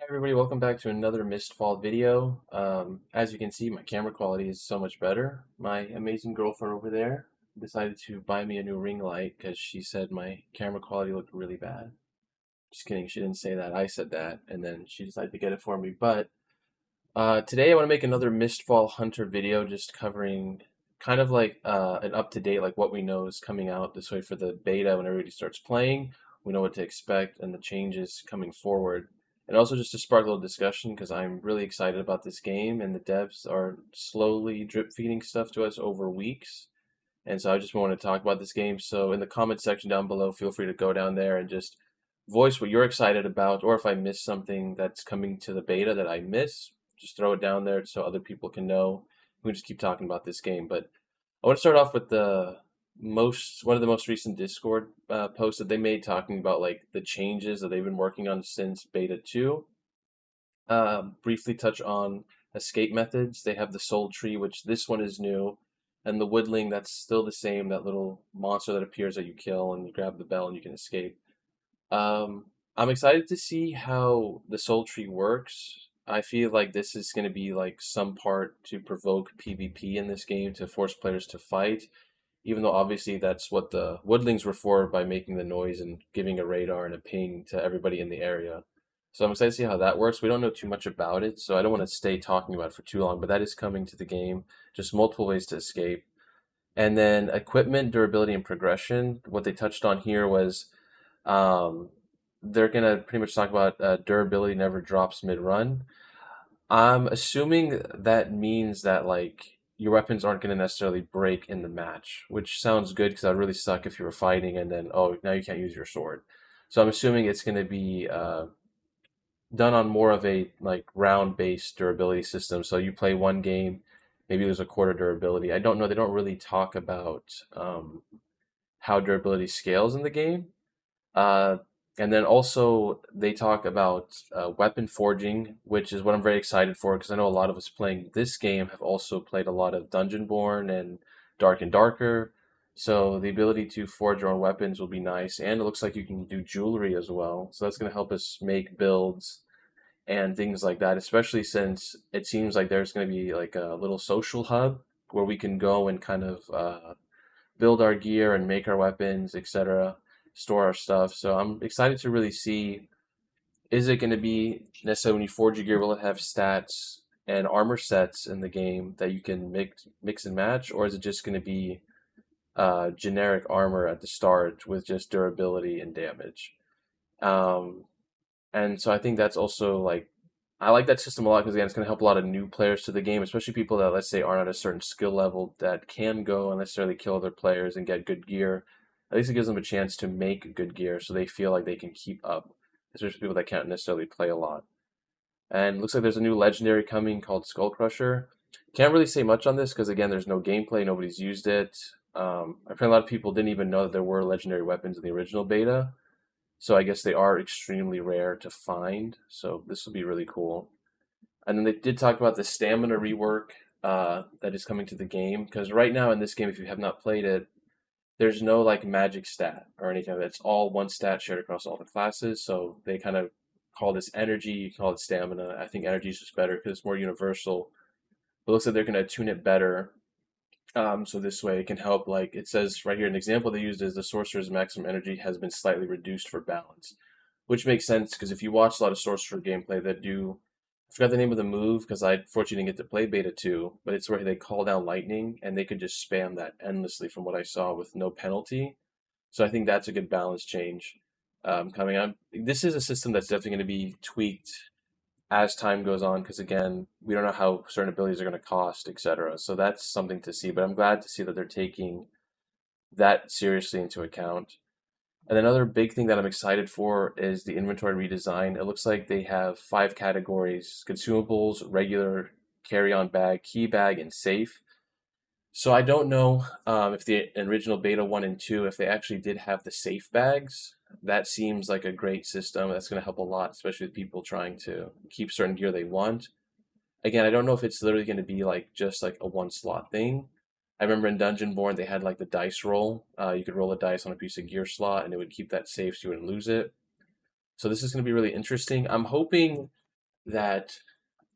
Everybody, welcome back to another Mistfall video. As you can see, my camera quality is so much better. My amazing girlfriend over there decided to buy me a new ring light because she said my camera quality looked really bad. Just kidding, she didn't say that. I said that, and then she decided to get it for me. But today I want to make another Mistfall Hunter video, just covering kind of like an up-to-date, like what we know is coming out this way for the beta when everybody starts playing. We know what to expect and the changes coming forward. And also just to spark a little discussion because I'm really excited about this game and the devs are slowly drip feeding stuff to us over weeks. And so I just want to talk about this game. So in the comment section down below, feel free to go down there and just voice what you're excited about, or if I miss something that's coming to the beta that I miss, just throw it down there so other people can know. We can just keep talking about this game. But I want to start off with one of the most recent Discord posts that they made talking about like the changes that they've been working on since beta 2. Briefly touch on escape methods. They have the soul tree, which this one is new, and the woodling that's still the same, that little monster that appears that you kill and you grab the bell and you can escape. I'm excited to see how the soul tree works. I feel like this is going to be like some part to provoke PvP in this game to force players to fight, even though obviously that's what the woodlings were for by making the noise and giving a radar and a ping to everybody in the area. So I'm excited to see how that works. We don't know too much about it, so I don't want to stay talking about it for too long, but that is coming to the game. Just multiple ways to escape. And then equipment, durability, and progression. What they touched on here was um, they're gonna pretty much talk about durability never drops mid-run. I'm assuming that means that like your weapons aren't gonna necessarily break in the match, which sounds good because that would really suck if you were fighting and then oh now you can't use your sword. So I'm assuming it's gonna be done on more of a like round-based durability system. So you play one game, maybe there's a quarter durability. I don't know. They don't really talk about how durability scales in the game. Uh, and then also they talk about weapon forging, which is what I'm very excited for because I know a lot of us playing this game have also played a lot of Dungeonborn and Dark and Darker. So the ability to forge your own weapons will be nice, and it looks like you can do jewelry as well. So that's going to help us make builds and things like that, especially since it seems like there's going to be like a little social hub where we can go and kind of build our gear and make our weapons, etc., store our stuff. So I'm excited to really see, is it going to be necessarily when you forge your gear, will it have stats and armor sets in the game that you can mix and match, or is it just going to be generic armor at the start with just durability and damage? Um, and so I think that's also like I like that system a lot because again, it's going to help a lot of new players to the game, especially people that let's say aren't at a certain skill level that can go and necessarily kill other players and get good gear. At least it gives them a chance to make good gear, so they feel like they can keep up, especially people that can't necessarily play a lot. And looks like there's a new legendary coming called Skull Crusher. Can't really say much on this because again, there's no gameplay, nobody's used it. Apparently, a lot of people didn't even know that there were legendary weapons in the original beta. So I guess they are extremely rare to find. So this will be really cool. And then they did talk about the stamina rework that is coming to the game. Because right now in this game, if you have not played it, there's no like magic stat or anything. It's all one stat shared across all the classes. So they kind of call this energy. You call it stamina. I think energy is just better because it's more universal. But it looks like they're going to tune it better so this way it can help, like it says right here, an example they used is the sorcerer's maximum energy has been slightly reduced for balance, which makes sense because if you watch a lot of sorcerer gameplay that do, I forgot the name of the move because I fortunately didn't get to play beta 2, but it's where they call down lightning and they could just spam that endlessly from what I saw with no penalty. So I think that's a good balance change coming on. This is a system that's definitely going to be tweaked as time goes on because again we don't know how certain abilities are going to cost, etc., so that's something to see, but I'm glad to see that they're taking that seriously into account. And another big thing that I'm excited for is the inventory redesign. It looks like they have 5 categories: consumables, regular, carry-on bag, key bag, and safe. So I don't know if the original beta 1 and 2, if they actually did have the safe bags. That seems like a great system. That's going to help a lot, especially with people trying to keep certain gear they want. Again, I don't know if it's literally going to be like just like a one slot thing. I remember in Dungeonborn they had like the dice roll. You could roll a dice on a piece of gear slot and it would keep that safe so you wouldn't lose it. So this is going to be really interesting. I'm hoping that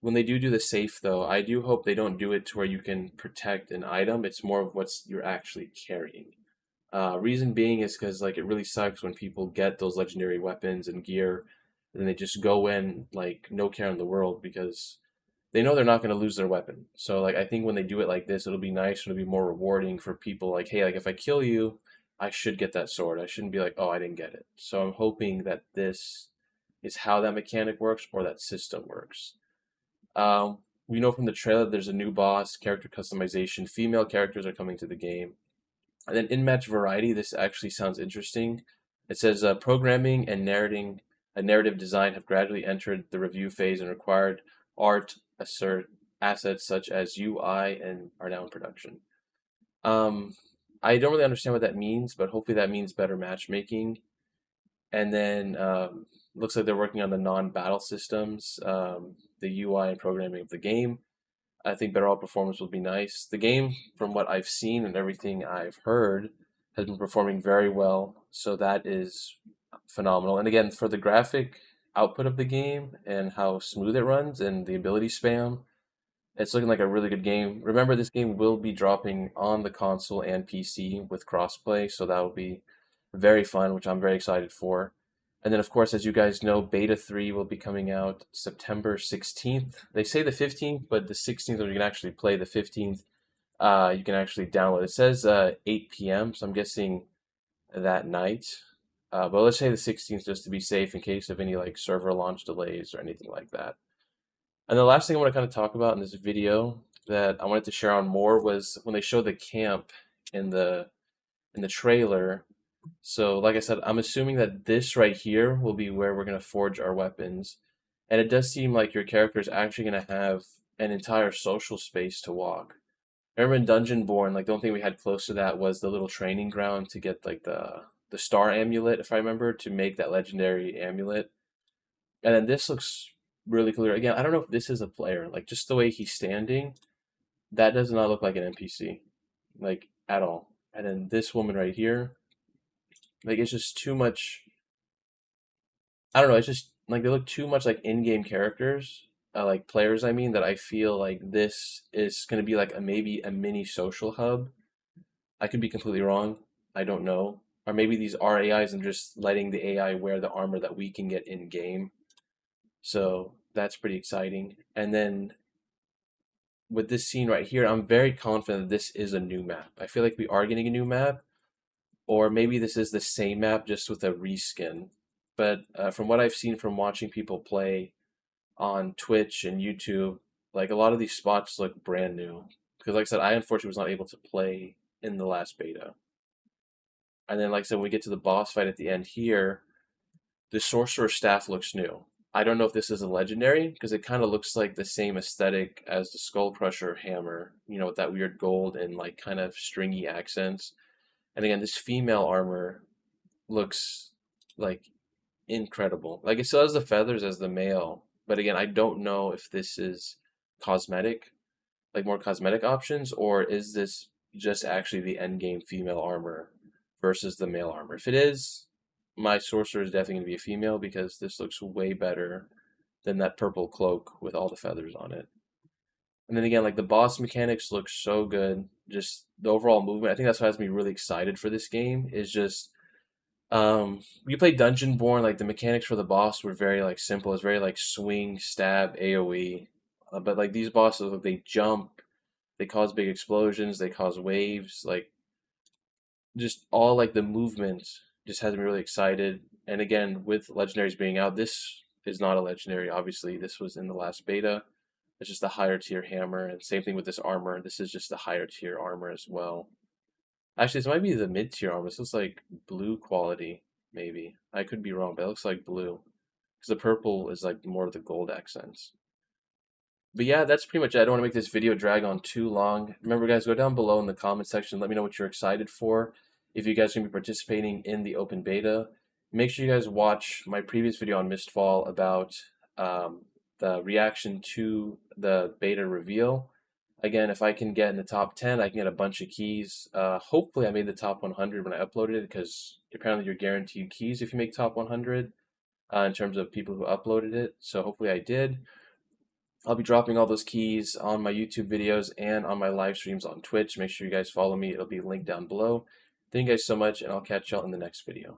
when they do the safe though, I do hope they don't do it to where you can protect an item. It's more of what's you're actually carrying. Reason being is because like it really sucks when people get those legendary weapons and gear, and they just go in like no care in the world because they know they're not going to lose their weapon. So like I think when they do it like this, it'll be nice. It'll be more rewarding for people. Like hey, like if I kill you, I should get that sword. I shouldn't be like oh I didn't get it. So I'm hoping that this is how that mechanic works or that system works. We know from the trailer there's a new boss, character customization, female characters are coming to the game. And then in-match variety, this actually sounds interesting. It says programming and narrating, narrative design have gradually entered the review phase and required art assert assets such as UI and are now in production. Um, I don't really understand what that means, but hopefully that means better matchmaking. And then looks like they're working on the non-battle systems, the UI and programming of the game. I think better all performance will be nice. The game, from what I've seen and everything I've heard, has been performing very well, so that is phenomenal. And again, for the graphic output of the game and how smooth it runs and the ability spam, it's looking like a really good game. Remember, this game will be dropping on the console and PC with crossplay, so that will be very fun, which I'm very excited for. And then, of course, as you guys know, Beta 3 will be coming out September 16th. They say the 15th, but the 16th, or you can actually play the 15th, you can actually download. It says 8 p.m., so I'm guessing that night. But let's say the 16th just to be safe in case of any like server launch delays or anything like that. And the last thing I want to kind of talk about in this video that I wanted to share on more was when they showed the camp in the trailer. So, like I said, I'm assuming that this right here will be where we're going to forge our weapons. And it does seem like your character is actually going to have an entire social space to walk. I remember in Dungeon Born, like the only thing we had close to that was the little training ground to get like the star amulet, if I remember, to make that legendary amulet. And then this looks really clear. Again, I don't know if this is a player. Like just the way he's standing, that does not look like an NPC, like at all. And then this woman right here, like it's just too much. I don't know. It's just like they look too much like in-game characters, like players. I mean, that I feel like this is going to be like a maybe a mini social hub. I could be completely wrong. I don't know. Or maybe these are AIs and just letting the AI wear the armor that we can get in game. So that's pretty exciting. And then with this scene right here, I'm very confident that this is a new map. I feel like we are getting a new map, or maybe this is the same map just with a reskin. But from what I've seen from watching people play on Twitch and YouTube, like a lot of these spots look brand new. Because, like I said, I unfortunately was not able to play in the last beta. And then, like I said, when we get to the boss fight at the end here, the sorcerer staff looks new. I don't know if this is a legendary because it kind of looks like the same aesthetic as the Skull Crusher hammer, you know, with that weird gold and like kind of stringy accents. And again, this female armor looks like incredible. Like it still has the feathers as the male, but again, I don't know if this is cosmetic, like more cosmetic options, or is this just actually the end game female armor versus the male armor? If it is, my sorcerer is definitely going to be a female because this looks way better than that purple cloak with all the feathers on it. And then again, like the boss mechanics look so good. Just the overall movement. I think that's what has me really excited for this game. Is just you play Dungeon Born, like the mechanics for the boss were very like simple. It's very like swing, stab, AoE. But like these bosses, like, they jump, they cause big explosions, they cause waves, like just all like the movement just has me really excited. And again, with legendaries being out, this is not a legendary. Obviously, this was in the last beta. It's just a higher tier hammer, and same thing with this armor. This is just a higher tier armor as well. Actually, this might be the mid tier armor. This looks like blue quality, maybe. I could be wrong, but it looks like blue. Because the purple is like more of the gold accents. But yeah, that's pretty much it. I don't want to make this video drag on too long. Remember, guys, go down below in the comment section. Let me know what you're excited for. If you guys are going to be participating in the open beta, make sure you guys watch my previous video on Mistfall about the reaction to the beta reveal. Again, if I can get in the top 10, I can get a bunch of keys. Hopefully, I made the top 100 when I uploaded it because apparently you're guaranteed keys if you make top 100. in terms of people who uploaded it. So hopefully I did. I'll be dropping all those keys on my YouTube videos and on my live streams on Twitch. Make sure you guys follow me. It'll be linked down below. Thank you guys so much, and I'll catch y'all in the next video.